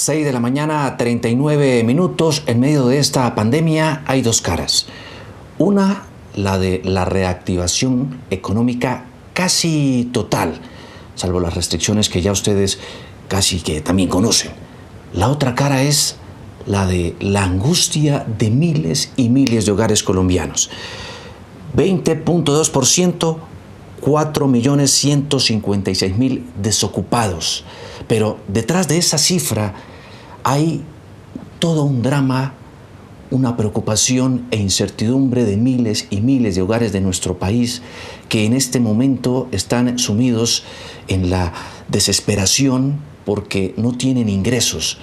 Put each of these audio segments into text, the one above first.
6 de la mañana, 39 minutos. En medio de esta pandemia hay dos caras. Una, la de la reactivación económica casi total, salvo las restricciones que ya ustedes casi que también conocen. La otra cara es la de la angustia de miles y miles de hogares colombianos. 20.2%, 4.156.000 desocupados. Pero detrás de esa cifra hay todo un drama, una preocupación e incertidumbre de miles y miles de hogares de nuestro país que en este momento están sumidos en la desesperación porque no tienen ingresos,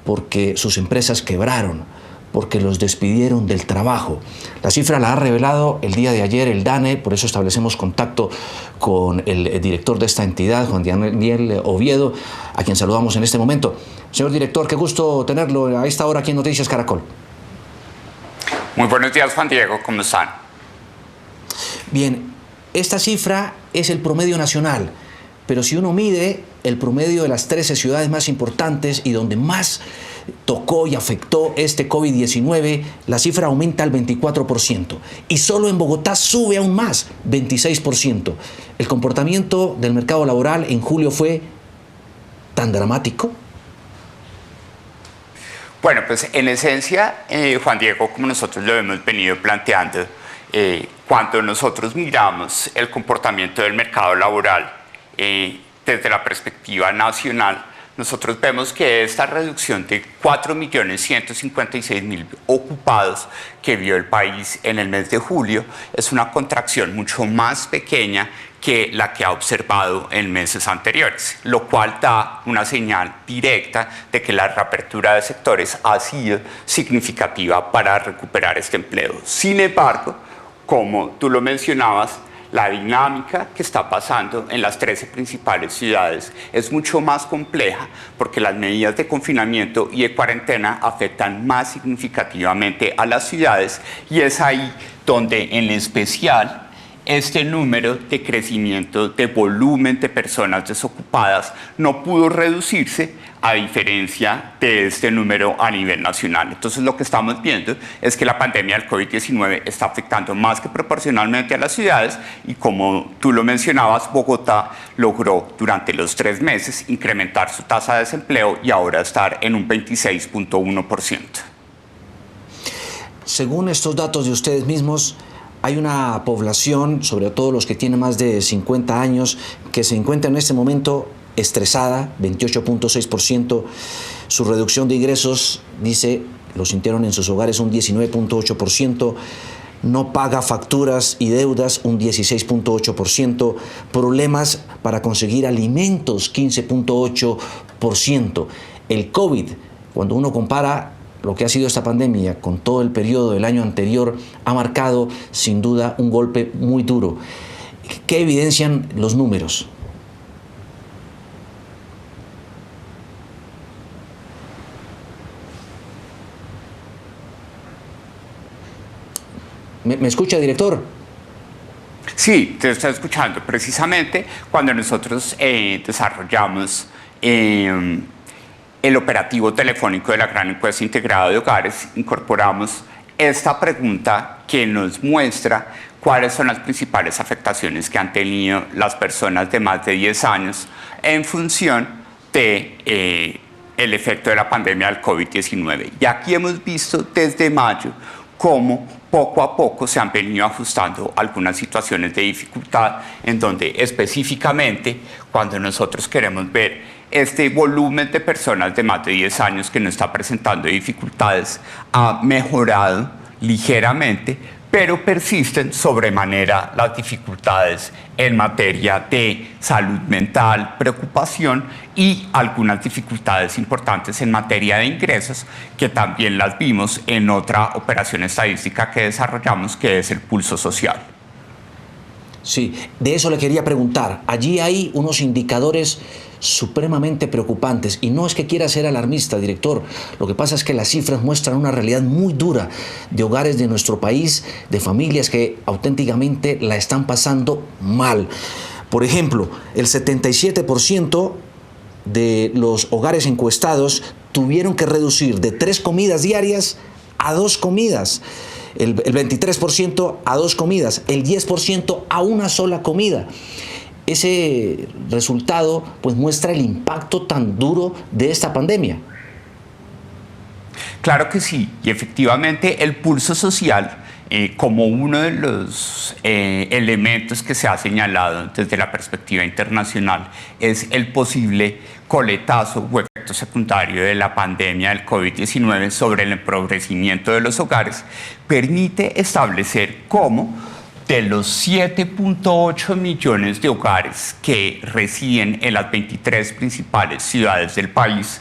porque sus empresas quebraron, porque los despidieron del trabajo. La cifra la ha revelado el día de ayer el DANE, por eso establecemos contacto con el director de esta entidad, Juan Daniel Oviedo, a quien saludamos en este momento. Señor director, qué gusto tenerlo a esta hora aquí en Noticias Caracol. Muy buenos días, Juan Diego, ¿cómo están? Bien, esta cifra es el promedio nacional, pero si uno mide el promedio de las 13 ciudades más importantes y donde más tocó y afectó este COVID-19, la cifra aumenta al 24%. Y solo en Bogotá sube aún más, 26%. ¿El comportamiento del mercado laboral en julio fue tan dramático? Bueno, pues en esencia, Juan Diego, como nosotros lo hemos venido planteando, cuando nosotros miramos el comportamiento del mercado laboral desde la perspectiva nacional, nosotros vemos que esta reducción de 4.156.000 ocupados que vio el país en el mes de julio es una contracción mucho más pequeña que la que ha observado en meses anteriores, lo cual da una señal directa de que la reapertura de sectores ha sido significativa para recuperar este empleo. Sin embargo, como tú lo mencionabas, la dinámica que está pasando en las 13 principales ciudades es mucho más compleja porque las medidas de confinamiento y de cuarentena afectan más significativamente a las ciudades y es ahí donde en especial este número de crecimiento de volumen de personas desocupadas no pudo reducirse a diferencia de este número a nivel nacional. Entonces lo que estamos viendo es que la pandemia del COVID-19 está afectando más que proporcionalmente a las ciudades y como tú lo mencionabas, Bogotá logró durante los 3 meses incrementar su tasa de desempleo y ahora estar en un 26.1%. Según estos datos de ustedes mismos, hay una población, sobre todo los que tienen más de 50 años, que se encuentra en este momento estresada, 28.6%. Su reducción de ingresos, dice, lo sintieron en sus hogares un 19.8%. No paga facturas y deudas, un 16.8%. Problemas para conseguir alimentos, 15.8%. El COVID, cuando uno compara lo que ha sido esta pandemia con todo el periodo del año anterior, ha marcado sin duda un golpe muy duro. ¿Qué evidencian los números? ¿Me escucha, director? Sí, te estoy escuchando. Precisamente cuando nosotros desarrollamos el operativo telefónico de la Gran Encuesta Integrada de Hogares, incorporamos esta pregunta que nos muestra cuáles son las principales afectaciones que han tenido las personas de más de 10 años en función de el efecto de la pandemia del COVID-19. Y aquí hemos visto desde mayo cómo poco a poco se han venido ajustando algunas situaciones de dificultad en donde específicamente cuando nosotros queremos ver este volumen de personas de más de 10 años que no está presentando dificultades ha mejorado ligeramente, pero persisten sobremanera las dificultades en materia de salud mental, preocupación y algunas dificultades importantes en materia de ingresos que también las vimos en otra operación estadística que desarrollamos, que es el pulso social. Sí, de eso le quería preguntar. Allí hay unos indicadores supremamente preocupantes y no es que quiera ser alarmista, director. Lo que pasa es que las cifras muestran una realidad muy dura de hogares de nuestro país, de familias que auténticamente la están pasando mal. Por ejemplo, el 77% de los hogares encuestados tuvieron que reducir de 3 comidas diarias a 2 comidas. El 23% a 2 comidas, el 10% a una sola comida. Ese resultado pues muestra el impacto tan duro de esta pandemia. Claro que sí, y efectivamente el pulso social, como uno de los elementos que se ha señalado desde la perspectiva internacional, es el posible coletazo o efecto secundario de la pandemia del COVID-19 sobre el empobrecimiento de los hogares, permite establecer cómo de los 7.8 millones de hogares que residen en las 23 principales ciudades del país,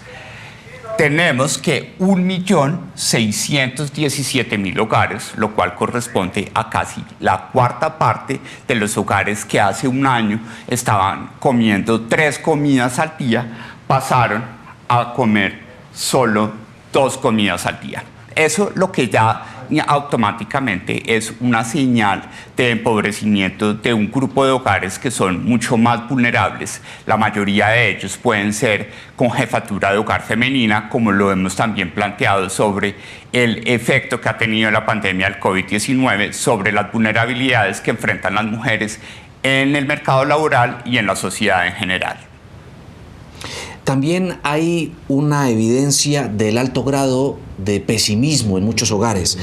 tenemos que 1.617.000 hogares, lo cual corresponde a casi la cuarta parte de los hogares que hace un año estaban comiendo 3 comidas al día, pasaron a comer solo 2 comidas al día. Eso lo que ya automáticamente es una señal de empobrecimiento de un grupo de hogares que son mucho más vulnerables. La mayoría de ellos pueden ser con jefatura de hogar femenina, como lo hemos también planteado sobre el efecto que ha tenido la pandemia del COVID-19 sobre las vulnerabilidades que enfrentan las mujeres en el mercado laboral y en la sociedad en general. También hay una evidencia del alto grado de pesimismo en muchos hogares.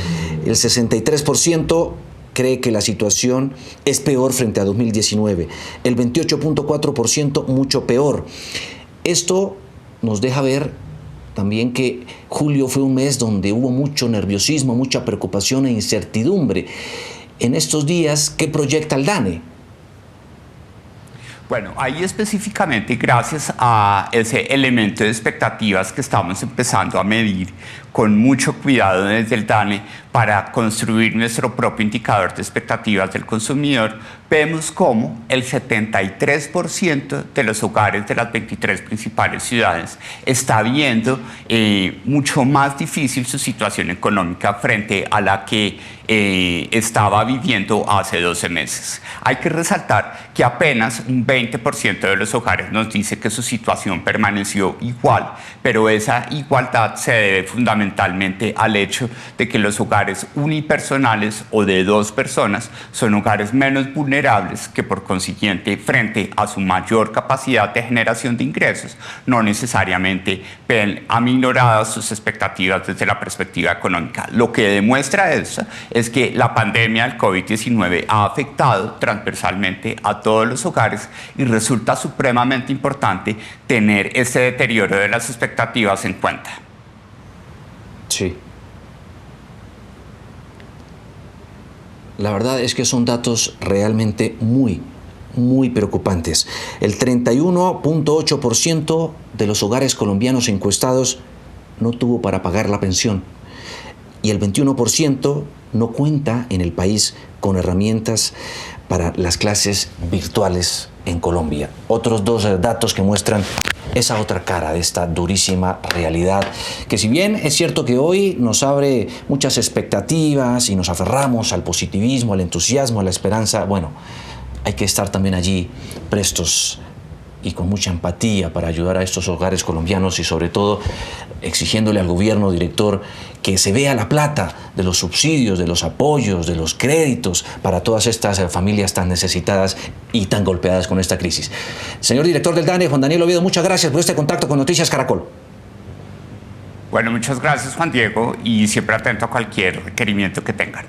El 63% cree que la situación es peor frente a 2019, el 28.4% mucho peor. Esto nos deja ver también que julio fue un mes donde hubo mucho nerviosismo, mucha preocupación e incertidumbre. En estos días, ¿qué proyecta el DANE? Bueno, ahí específicamente gracias a ese elemento de expectativas que estamos empezando a medir con mucho cuidado desde el DANE para construir nuestro propio indicador de expectativas del consumidor, vemos cómo el 73% de los hogares de las 23 principales ciudades está viendo mucho más difícil su situación económica frente a la que estaba viviendo hace 12 meses. Hay que resaltar que apenas un 20% de los hogares nos dice que su situación permaneció igual, pero esa igualdad se debe fundamentalmente al hecho de que los hogares unipersonales o de 2 personas son hogares menos vulnerables que por consiguiente frente a su mayor capacidad de generación de ingresos no necesariamente ven aminoradas sus expectativas desde la perspectiva económica. Lo que demuestra eso es que la pandemia del COVID-19 ha afectado transversalmente a todos los hogares y resulta supremamente importante tener ese deterioro de las expectativas en cuenta. Sí. La verdad es que son datos realmente muy preocupantes. El 31.8% de los hogares colombianos encuestados no tuvo para pagar la pensión y el 21% no cuenta en el país con herramientas para las clases virtuales en Colombia. Otros 2 datos que muestran esa otra cara de esta durísima realidad, que si bien es cierto que hoy nos abre muchas expectativas y nos aferramos al positivismo, al entusiasmo, a la esperanza, bueno, hay que estar también allí prestos y con mucha empatía para ayudar a estos hogares colombianos y sobre todo exigiéndole al gobierno, director, que se vea la plata de los subsidios, de los apoyos, de los créditos para todas estas familias tan necesitadas y tan golpeadas con esta crisis. Señor director del DANE, Juan Daniel Oviedo, muchas gracias por este contacto con Noticias Caracol. Bueno, muchas gracias Juan Diego y siempre atento a cualquier requerimiento que tengan.